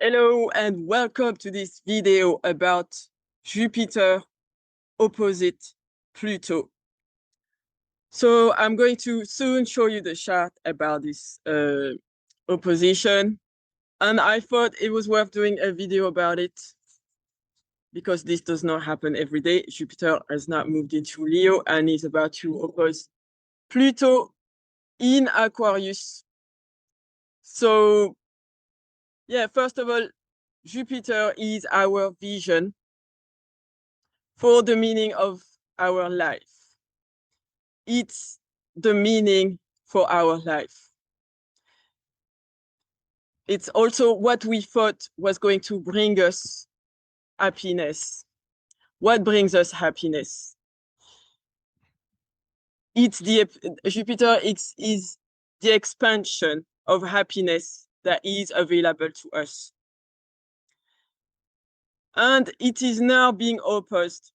Hello and welcome to this video about Jupiter opposite Pluto. So I'm going to soon show you the chart about this opposition, and I thought it was worth doing a video about it because this does not happen every day. Jupiter has not moved into Leo and is about to oppose Pluto in Aquarius. So yeah, first of all, Jupiter is our vision for the meaning of our life. It's the meaning for our life. It's also what we thought was going to bring us happiness. What brings us happiness? Jupiter is the expansion of happiness that is available to us. And it is now being opposed.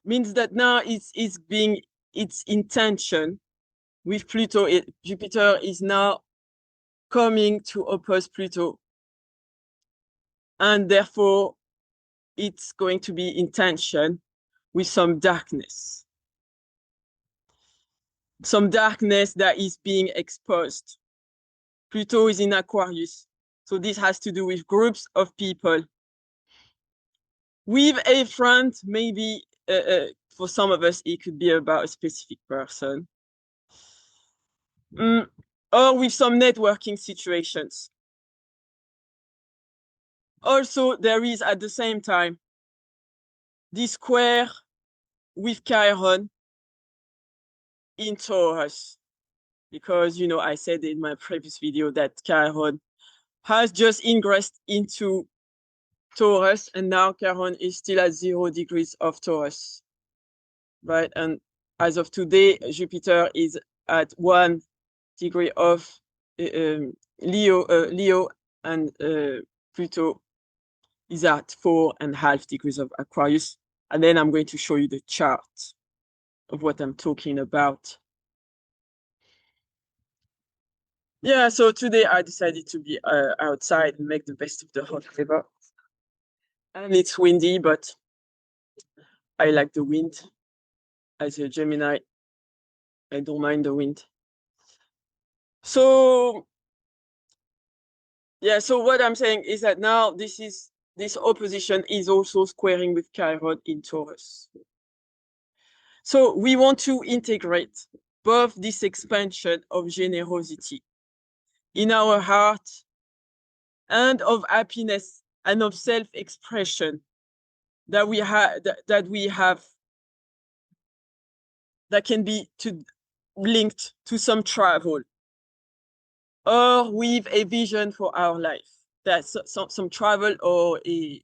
Means that now its intention with Pluto, Jupiter is now coming to oppose Pluto. And therefore, it's going to be in tension with some darkness. Some darkness that is being exposed. Pluto is in Aquarius. So this has to do with groups of people. With a friend, maybe for some of us, it could be about a specific person. Or with some networking situations. Also, there is at the same time this square with Chiron in Taurus. Because, you know, I said in my previous video that Chiron has just ingressed into Taurus, and now Chiron is still at 0 degrees of Taurus, right? And as of today, Jupiter is at 1 degree of Leo, and Pluto is at 4.5 degrees of Aquarius. And then I'm going to show you the chart of what I'm talking about. Yeah, so today I decided to be outside and make the best of the hot weather. And it's windy, but I like the wind. As a Gemini, I don't mind the wind. So, yeah, so what I'm saying is that now this opposition is also squaring with Chiron in Taurus. So we want to integrate both this expansion of generosity in our heart and of happiness and of self-expression that we have that can be linked to some travel or with a vision for our life. That's some travel or a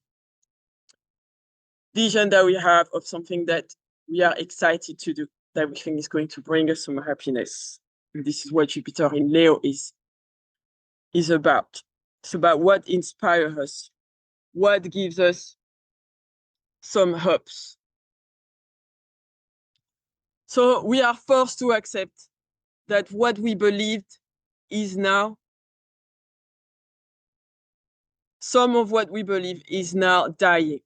vision that we have of something that we are excited to do, that we think is going to bring us some happiness. And this is what Jupiter in Leo is about. It's about what inspires us, what gives us some hopes. So we are forced to accept that what we believed is now, some of what we believe is now dying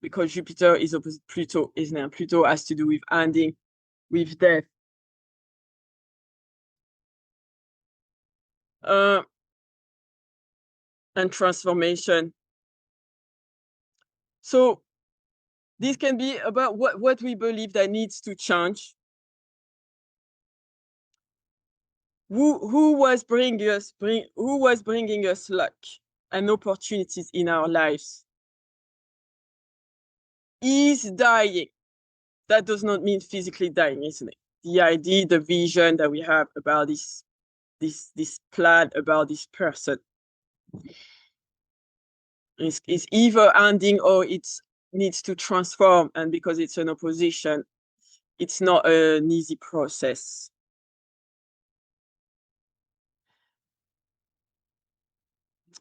because Jupiter is opposite Pluto, isn't it? Pluto has to do with ending, with death. And transformation. So this can be about what we believe that needs to change. Who was bringing us luck and opportunities in our lives is dying. That does not mean physically dying, isn't it? The idea, the vision that we have about this plan, about this person is either ending or it needs to transform, and because it's an opposition, it's not an easy process.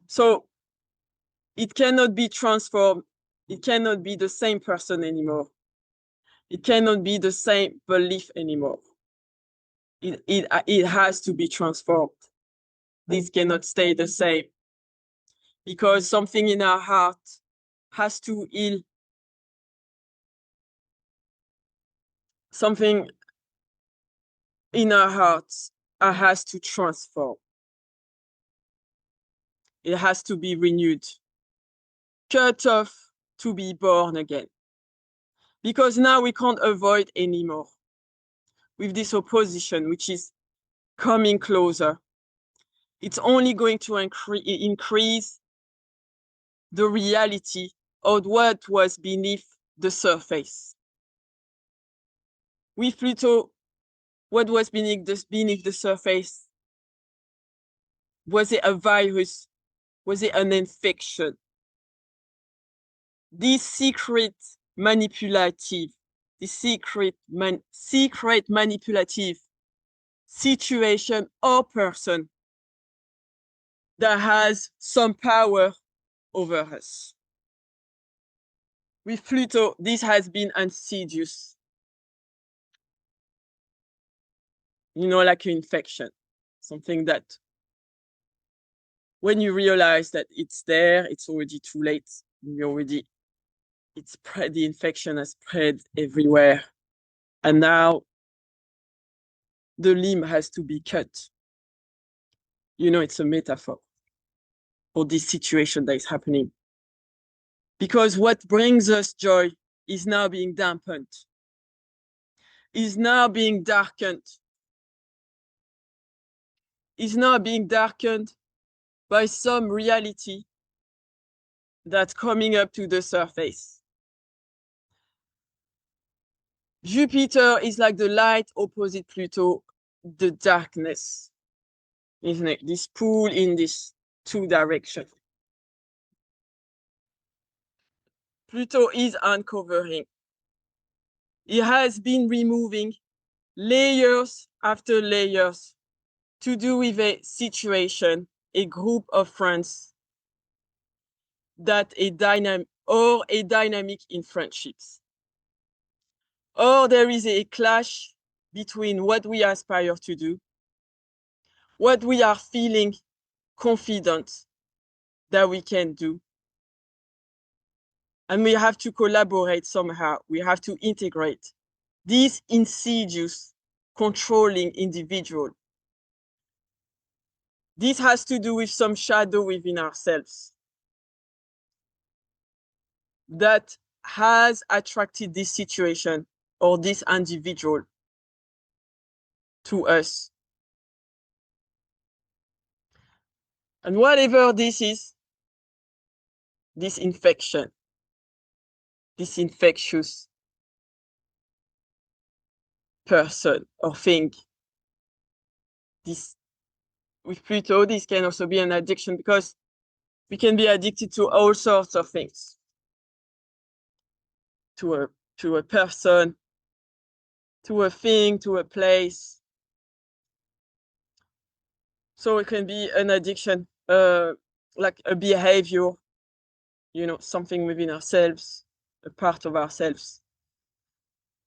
So it cannot be transformed. It cannot be the same person anymore. It cannot be the same belief anymore. It has to be transformed. this cannot stay the same, because something in our heart has to heal. Something in our hearts has to transform. It has to be renewed, cut off to be born again. Because now we can't avoid anymore with this opposition, which is coming closer. It's only going to increase the reality of what was beneath the surface. With Pluto, what was beneath the surface? Was it a virus? Was it an infection? This secret manipulative situation or person that has some power over us. With Pluto, this has been insidious. Like an infection, something that when you realize that it's there, it's already too late. The infection has spread everywhere. And now the limb has to be cut. It's a metaphor for this situation that is happening. Because what brings us joy is now being dampened, is now being darkened, by some reality that's coming up to the surface. Jupiter is like the light opposite Pluto, the darkness, isn't it? This pull in these two directions. Pluto is uncovering. It has been removing layers after layers to do with a situation, a group of friends, that a dynamic in friendships. Or there is a clash between what we aspire to do, what we are feeling confident that we can do. And we have to collaborate somehow. We have to integrate this insidious, controlling individual. This has to do with some shadow within ourselves that has attracted this situation or this individual to us. And whatever this is, this infection, this infectious person or thing, this with Pluto, this can also be an addiction, because we can be addicted to all sorts of things, to a person, to a thing, to a place. So it can be an addiction, like a behavior, something within ourselves, a part of ourselves.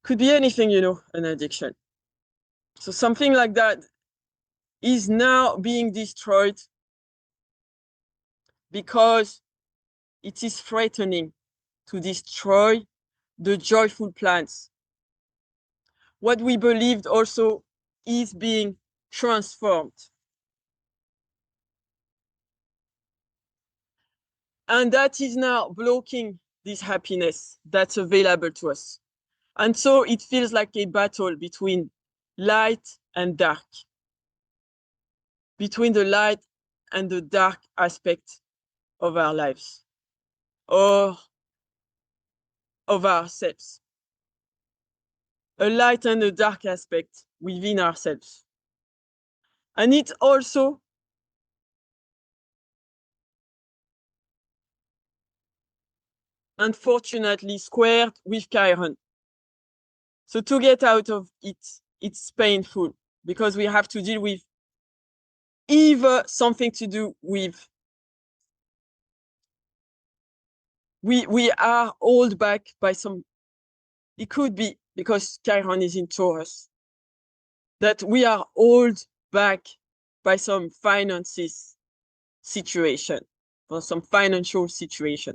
Could be anything, an addiction. So something like that is now being destroyed because it is threatening to destroy the joyful plans. What we believed also is being transformed. And that is now blocking this happiness that's available to us. And so it feels like a battle between light and dark, between the light and the dark aspect of our lives or of ourselves. A light and a dark aspect within ourselves. And it's also unfortunately squared with Chiron. So to get out of it, it's painful, because we have to deal with either something to do with we are held back by some, it could be because Chiron is in Taurus, that we are held back by some finances situation or some financial situation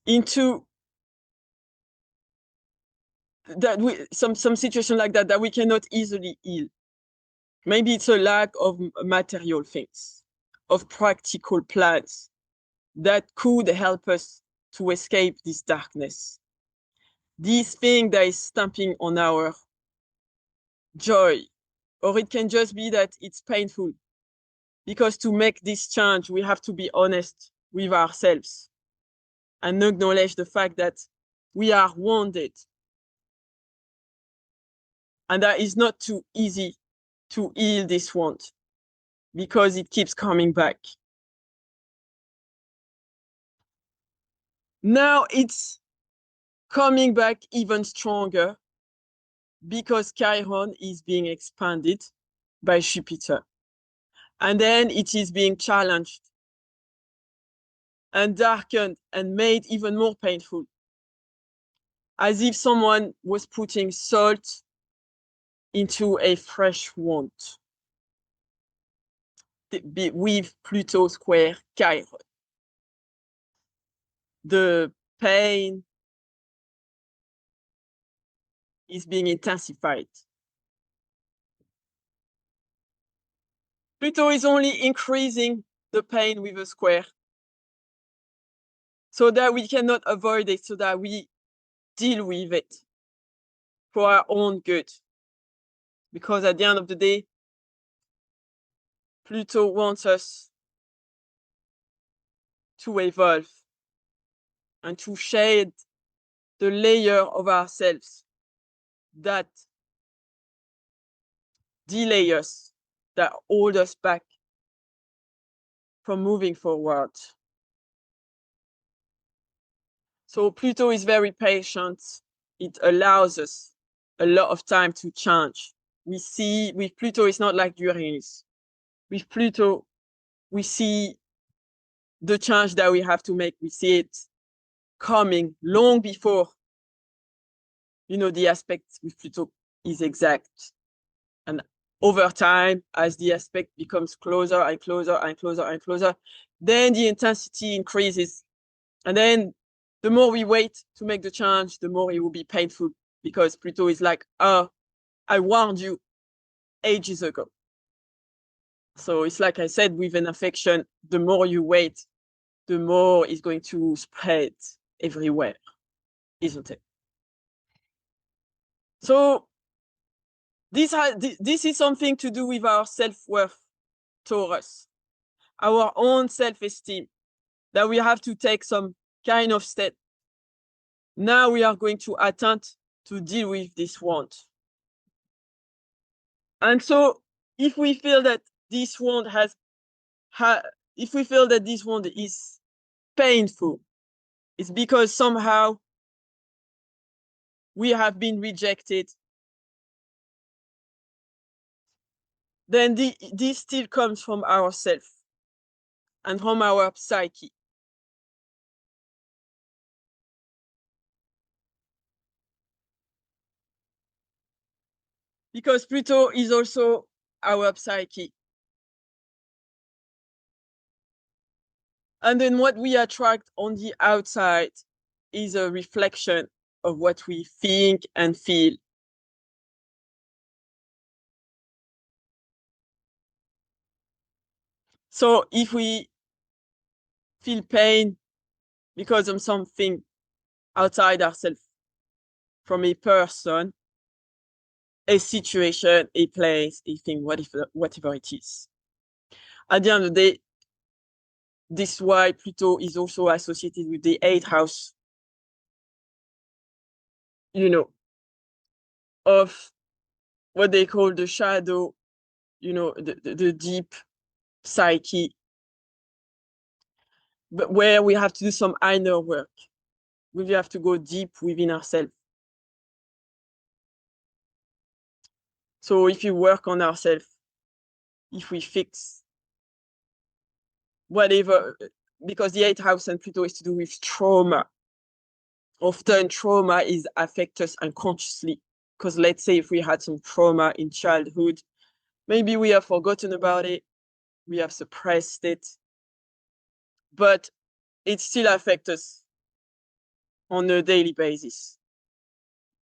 into that some situation like that we cannot easily heal. Maybe it's a lack of material things, of practical plans that could help us to escape this darkness. This thing that is stamping on our joy, or it can just be that it's painful. Because to make this change, we have to be honest with ourselves and acknowledge the fact that we are wounded. And that is not too easy to heal this wound because it keeps coming back. Now it's coming back even stronger because Chiron is being expanded by Jupiter. And then it is being challenged and darkened and made even more painful, as if someone was putting salt into a fresh wound with Pluto square Chiron. The pain is being intensified. Pluto is only increasing the pain with a square so that we cannot avoid it, so that we deal with it for our own good. Because at the end of the day, Pluto wants us to evolve and to shed the layer of ourselves that delay us, that hold us back from moving forward. So Pluto is very patient. It allows us a lot of time to change. We see with Pluto, it's not like Uranus. With Pluto, we see the change that we have to make. We see it coming long before, the aspect with Pluto is exact. And over time, as the aspect becomes closer and closer and closer and closer, then the intensity increases. And then the more we wait to make the change, the more it will be painful because Pluto is like, oh, I warned you ages ago. So it's like I said, with an affection, the more you wait, the more it's going to spread everywhere, isn't it? So this is something to do with our self-worth, Taurus, our own self-esteem, that we have to take some kind of step. Now we are going to attempt to deal with this wound. And so if we feel that this wound if we feel that this wound is painful, it's because somehow we have been rejected. Then this still comes from ourselves and from our psyche. Because Pluto is also our psyche. And then what we attract on the outside is a reflection of what we think and feel. So if we feel pain because of something outside ourselves, from a person, a situation, a place, a thing, whatever it is. At the end of the day, this is why Pluto is also associated with the 8th house, of what they call the shadow, the deep psyche, but where we have to do some inner work. We have to go deep within ourselves. So if you work on ourselves, if we fix whatever, because the 8th house and Pluto is to do with trauma. Often trauma affects us unconsciously. Because let's say if we had some trauma in childhood, Maybe we have forgotten about it, we have suppressed it, but it still affects us on a daily basis.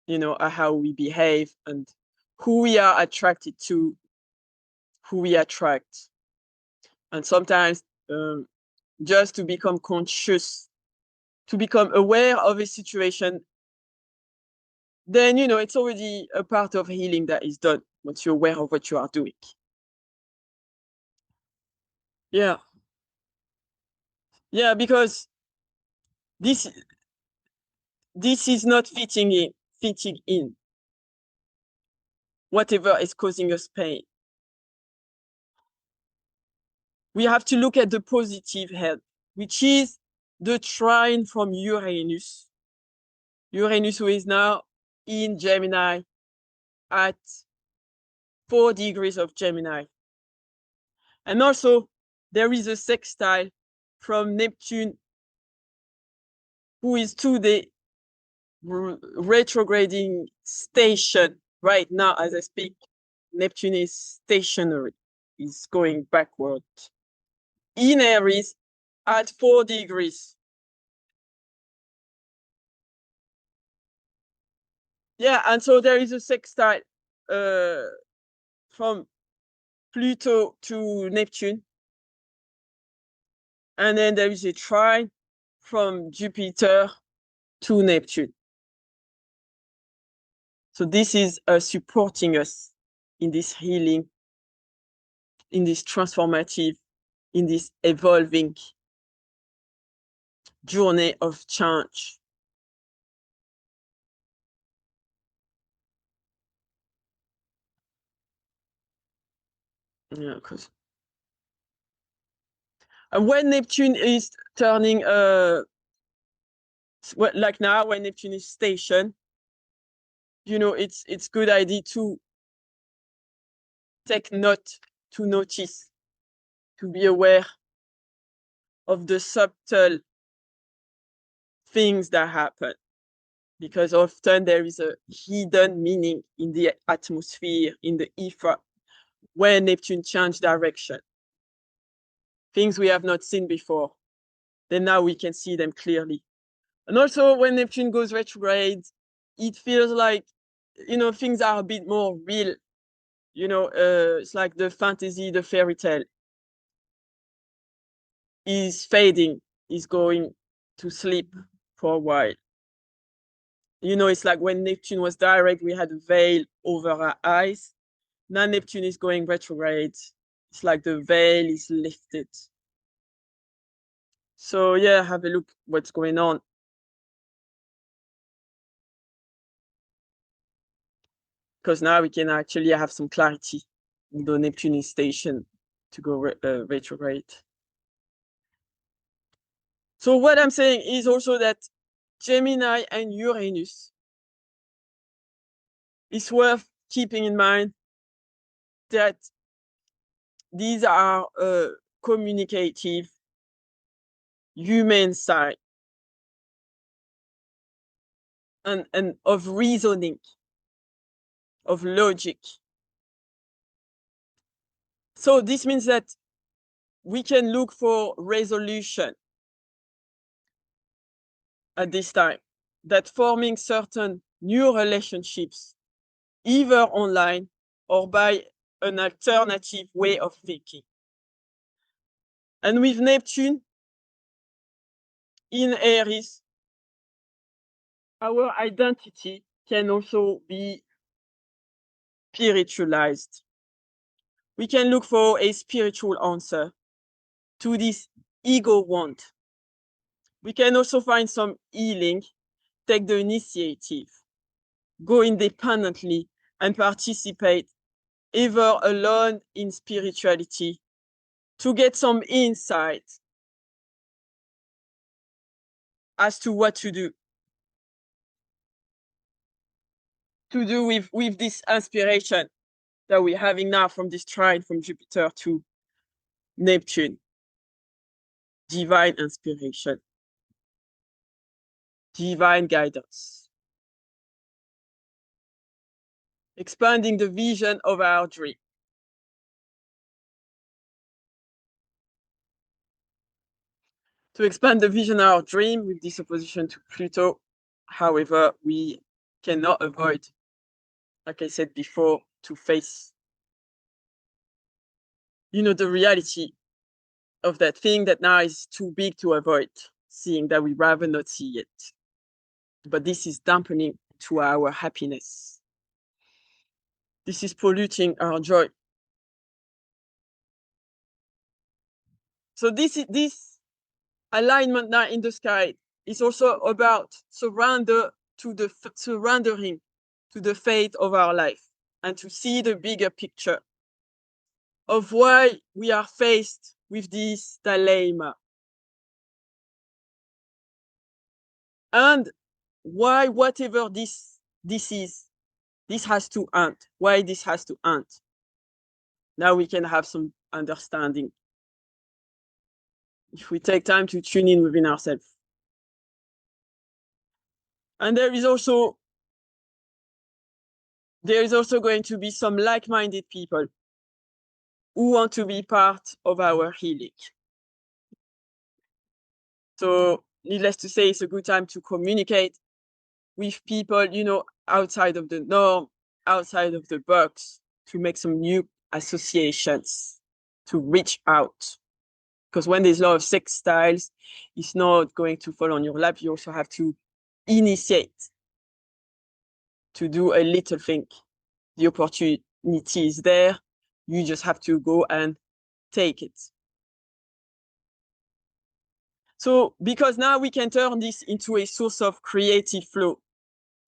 How we behave and who we are attracted to, who we attract. And sometimes just to become conscious, to become aware of a situation, then, it's already a part of healing that is done once you're aware of what you are doing. Yeah. Yeah, because this is not fitting in whatever is causing us pain. We have to look at the positive health, which is the trine from Uranus. Uranus, who is now in Gemini at 4 degrees of Gemini. And also, there is a sextile from Neptune, who is today retrograding station right now as I speak. Neptune is stationary, is going backward. In Aries at 4 degrees. Yeah, and so there is a sextile from Pluto to Neptune. And then there is a trine from Jupiter to Neptune. So this is supporting us in this healing, in this transformative, in this evolving journey of change. Yeah, because and when Neptune is turning like now when Neptune is stationed, it's good idea to take note, to notice, to be aware of the subtle things that happen, because often there is a hidden meaning in the atmosphere, in the ether, when Neptune changes direction. Things we have not seen before, then now we can see them clearly. And also when Neptune goes retrograde, it feels like, things are a bit more real. It's like the fantasy, the fairy tale is fading, is going to sleep for a while. It's like when Neptune was direct, we had a veil over our eyes. Now Neptune is going retrograde. It's like the veil is lifted. So yeah, have a look what's going on. Because now we can actually have some clarity in the Neptune station to go retrograde. So what I'm saying is also that Gemini and Uranus, it's worth keeping in mind that these are communicative human side and of reasoning, of logic. So this means that we can look for resolution at this time, that forming certain new relationships, either online or by an alternative way of thinking. And with Neptune in Aries, our identity can also be spiritualized. We can look for a spiritual answer to this ego want. We can also find some healing, take the initiative, go independently and participate either alone in spirituality to get some insight as to what to do with this inspiration that we're having now from this trine from Jupiter to Neptune. Divine inspiration, divine guidance, expanding the vision of our dream. to expand the vision of our dream with this opposition to Pluto. However, we cannot avoid, like I said before, to face, the reality of that thing that now is too big to avoid seeing, that we rather not see it. But this is dampening to our happiness. This is polluting our joy. So this alignment now in the sky is also about surrendering to the fate of our life, and to see the bigger picture of why we are faced with this dilemma, and why whatever this is, this has to end. Why this has to end. Now we can have some understanding if we take time to tune in within ourselves. And there is also going to be some like-minded people who want to be part of our healing. So needless to say, it's a good time to communicate with people, outside of the norm, outside of the box, to make some new associations, to reach out. Because when there's a lot of sex styles, it's not going to fall on your lap. You also have to initiate, to do a little thing. The opportunity is there. You just have to go and take it. So, because now we can turn this into a source of creative flow,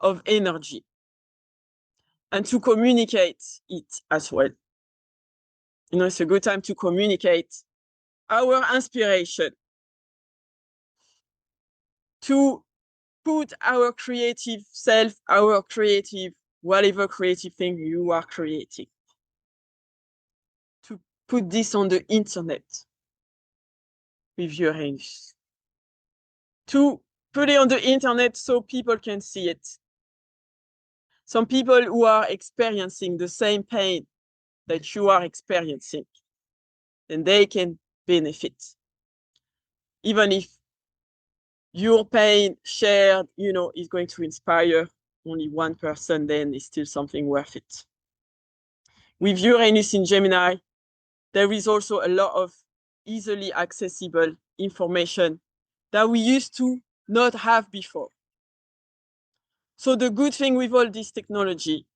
of energy, and to communicate it as well. It's a good time to communicate our inspiration, to put our creative self, our creative, whatever creative thing you are creating, to put this on the internet with your hands, to put it on the internet so people can see it. Some people who are experiencing the same pain that you are experiencing, then they can benefit. Even if your pain shared, is going to inspire only one person, then it's still something worth it. With Uranus in Gemini, there is also a lot of easily accessible information that we used to not have before. So the good thing with all this technology,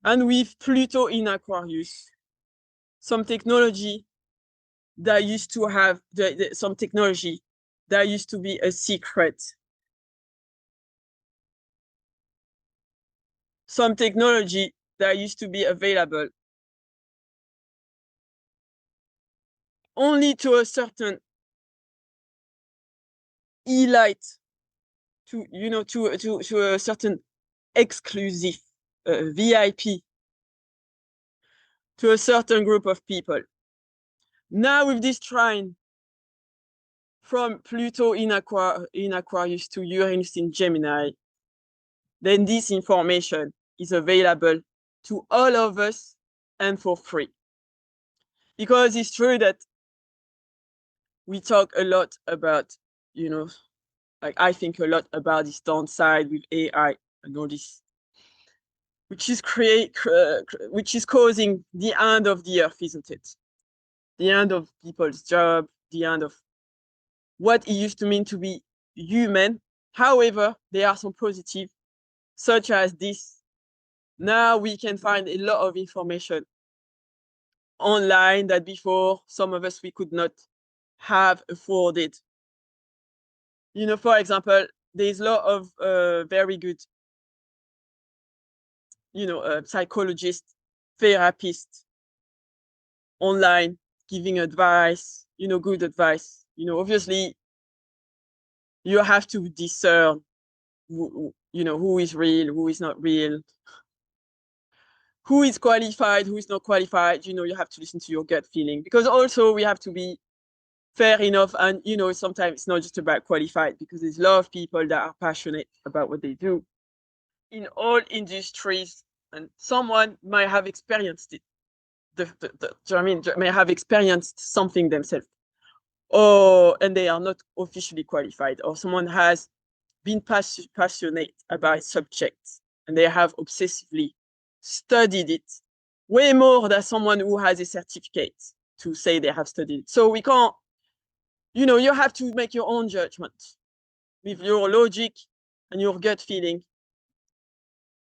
and with Pluto in Aquarius, some technology that used to have some technology that used to be a secret, some technology that used to be available only to a certain elite, to a certain exclusive VIP, to a certain group of people. Now with this trine from Pluto in Aquarius to Uranus in Gemini, then this information is available to all of us and for free. Because it's true that we talk a lot about, I think a lot about this downside with AI and all this, which is causing the end of the earth, isn't it? The end of people's job, the end of what it used to mean to be human. However, there are some positive, such as this. Now we can find a lot of information online that before some of us we could not have afforded. For example, there's a lot of very good, psychologists, therapists online giving advice, good advice. Obviously, you have to discern, who is real, who is not real, who is qualified, who is not qualified. You have to listen to your gut feeling, because also we have to be fair enough. And, sometimes it's not just about qualified, because there's a lot of people that are passionate about what they do in all industries, and someone might have experienced it. May have experienced something themselves, and they are not officially qualified, or someone has been passionate about subjects and they have obsessively studied it way more than someone who has a certificate to say they have studied it. So we can't, you have to make your own judgment with your logic and your gut feeling.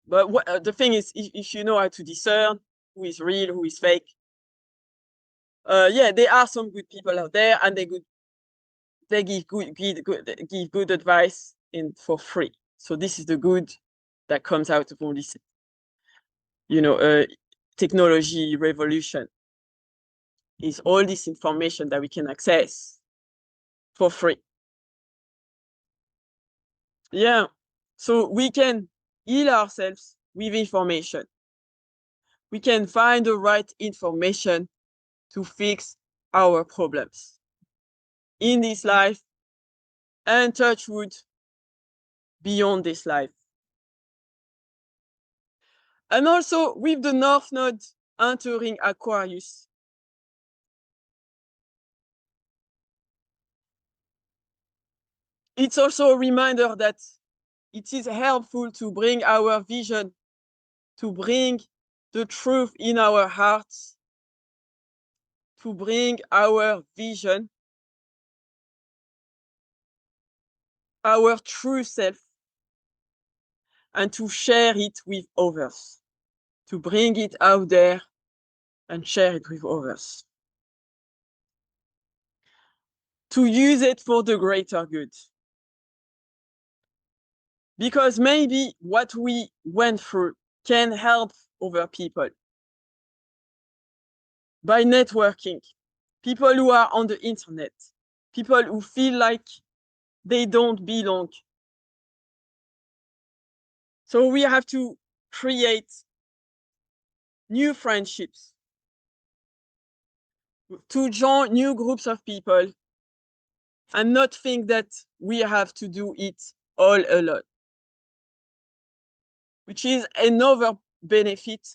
But the thing is, if you know how to discern who is real, who is fake, yeah, there are some good people out there, and they give good advice for free. So this is the good that comes out of all this, technology revolution, is all this information that we can access for free. Yeah. So we can heal ourselves with information. We can find the right information to fix our problems in this life, and touch wood, beyond this life. And also with the North Node entering Aquarius, it's also a reminder that it is helpful to bring our vision, to bring the truth in our hearts, to bring our vision, our true self, and to share it with others, to bring it out there and share it with others, to use it for the greater good. Because maybe what we went through can help other people by networking, people who are on the internet, people who feel like they don't belong. So we have to create new friendships, to join new groups of people, and not think that we have to do it all alone, which is another benefit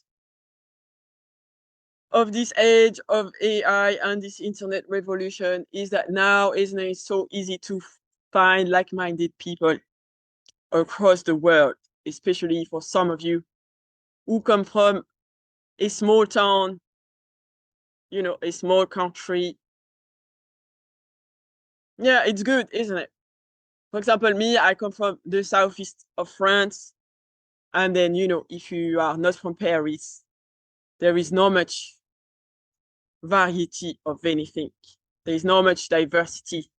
of this age of AI and this internet revolution, is that now it's so easy to find like-minded people across the world, especially for some of you who come from a small town, a small country. Yeah, it's good, isn't it? For example, me, I come from the southeast of France. And then, if you are not from Paris, there is not much variety of anything. There is not much diversity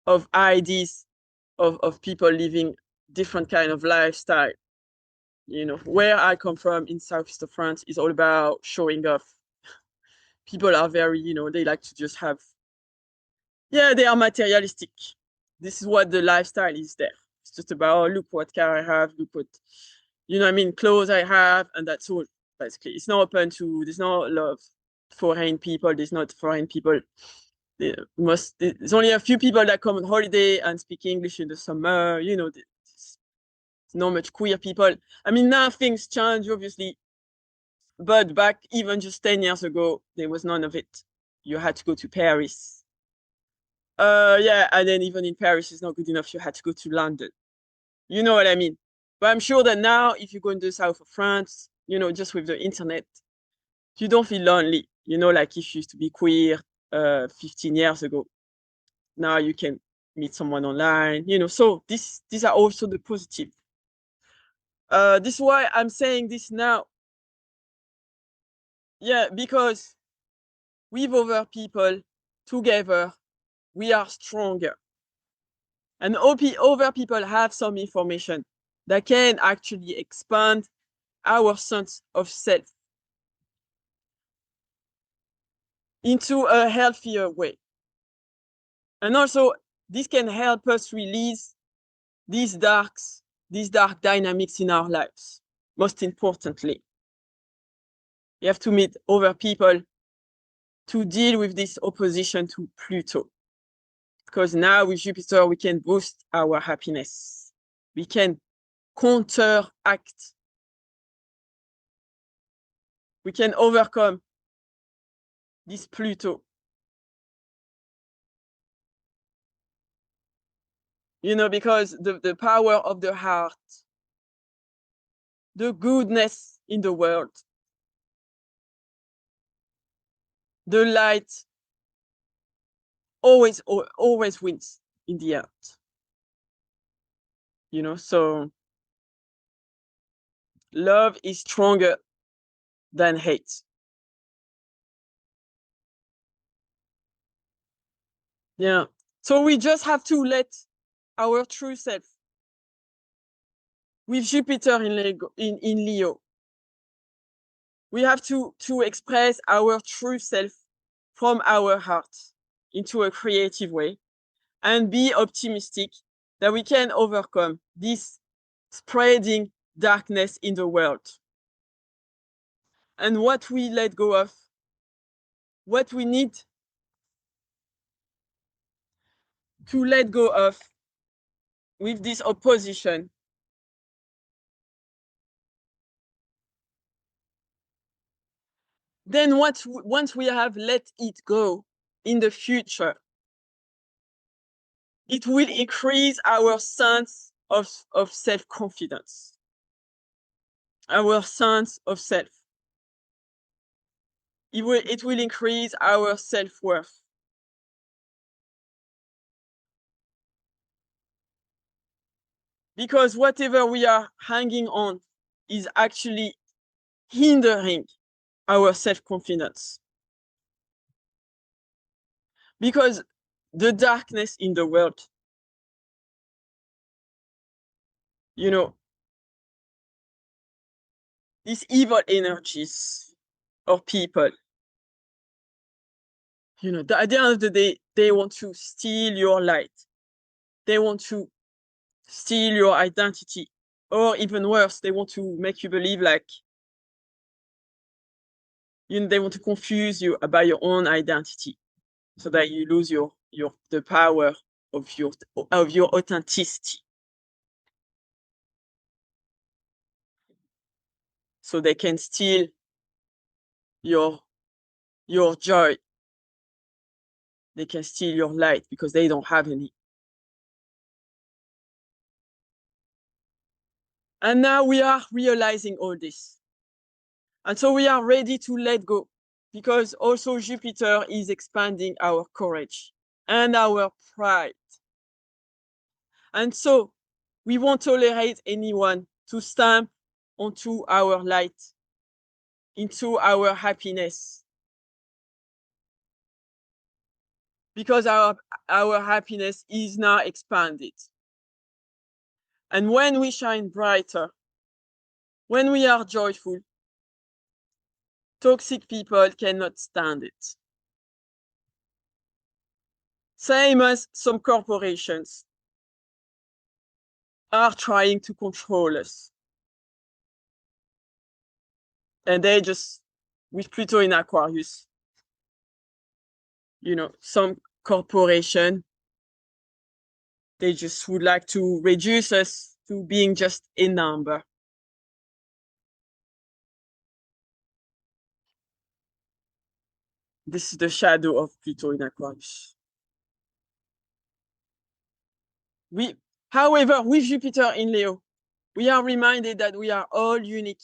of ideas of people living different kind of lifestyle. Where I come from in southeast of France is all about showing off. People are very, they like to just have, yeah, they are materialistic. This is what the lifestyle is there. It's just about, oh, look what car I have, look what, clothes I have, and that's all. Basically, it's not open to, there's no love foreign people. There's not foreign people. There's only a few people that come on holiday and speak English in the summer. There's not much queer people. Now things change, obviously, but back even just 10 years ago, there was none of it. You had to go to Paris. Yeah, and then even in Paris, it's not good enough. You had to go to London. You know what I mean? But I'm sure that now, if you go in the south of France, just with the internet, you don't feel lonely. Like if you used to be queer 15 years ago. Now you can meet someone online. So these are also the positive. This is why I'm saying this now. Yeah, because with other people together, we are stronger. And other people have some information that can actually expand our sense of self into a healthier way. And also, this can help us release these dark dynamics in our lives. Most importantly, you have to meet other people to deal with this opposition to Pluto. Because now with Jupiter, we can boost our happiness. We can counteract. We can overcome this Pluto. because the power of the heart, the goodness in the world, the light always wins in the end. So love is stronger than hate. Yeah. So we just have to let our true self, with Jupiter in Leo, we have to express our true self from our heart into a creative way and be optimistic that we can overcome this spreading darkness in the world. And what we let go of, what we need to let go of with this opposition, then once we have let it go in the future, it will increase our sense of self-confidence, our sense of self. It will increase our self-worth. Because whatever we are hanging on is actually hindering our self-confidence. Because the darkness in the world, these evil energies of people, at the end of the day, they want to steal your light. They want to steal your identity. Or even worse, they want to make you believe they want to confuse you about your own identity so that you lose the power of your authenticity. So they can steal your joy. They can steal your light because they don't have any. And now we are realizing all this. And so we are ready to let go, because also Jupiter is expanding our courage and our pride. And so we won't tolerate anyone to stamp onto our light, into our happiness. Because our happiness is now expanded. And when we shine brighter, when we are joyful, toxic people cannot stand it. Same as some corporations are trying to control us. And they just, with Pluto in Aquarius, some corporation, they just would like to reduce us to being just a number. This is the shadow of Pluto in Aquarius. However, with Jupiter in Leo, we are reminded that we are all unique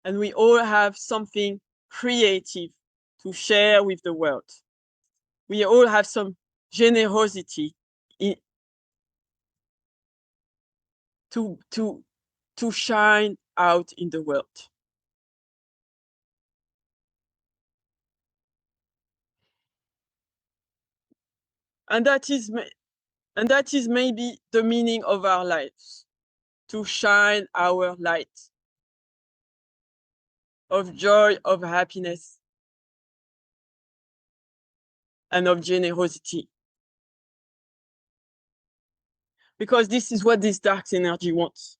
and we all have something creative to share with the world. We all have some generosity to shine out in the world. And that is maybe the meaning of our lives, to shine our light of joy, of happiness, and of generosity. Because this is what this dark energy wants.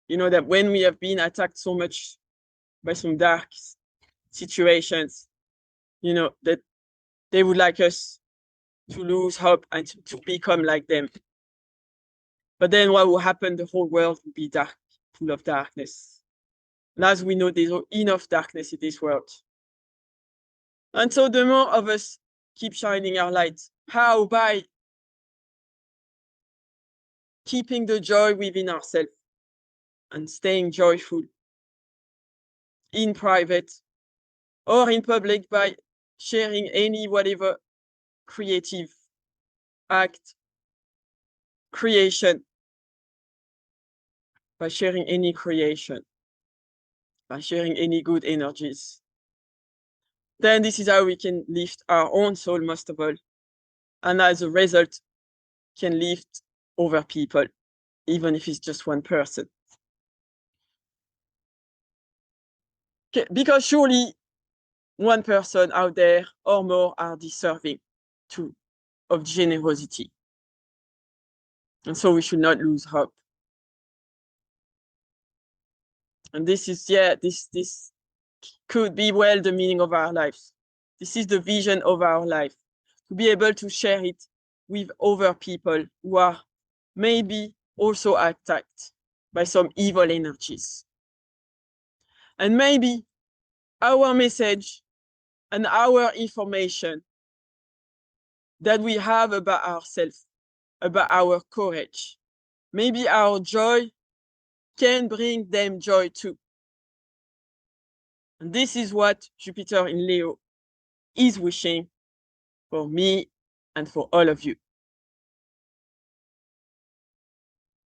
That when we have been attacked so much by some dark situations, that they would like us to lose hope and to become like them. But then what will happen? The whole world will be dark, full of darkness. And as we know, there's enough darkness in this world. And so the more of us keep shining our light. How? By keeping the joy within ourselves and staying joyful in private or in public by sharing any whatever creative act, creation, by sharing any creation, by sharing any good energies. Then this is how we can lift our own soul most of all. And as a result, can lift other people, even if it's just one person. Okay, because surely one person out there or more are deserving of generosity. And so we should not lose hope. And this is, this could be well the meaning of our lives. This is the vision of our life, to be able to share it with other people who are maybe also attacked by some evil energies. And maybe our message and our information that we have about ourselves, about our courage, maybe our joy can bring them joy too. And this is what Jupiter in Leo is wishing for me and for all of you.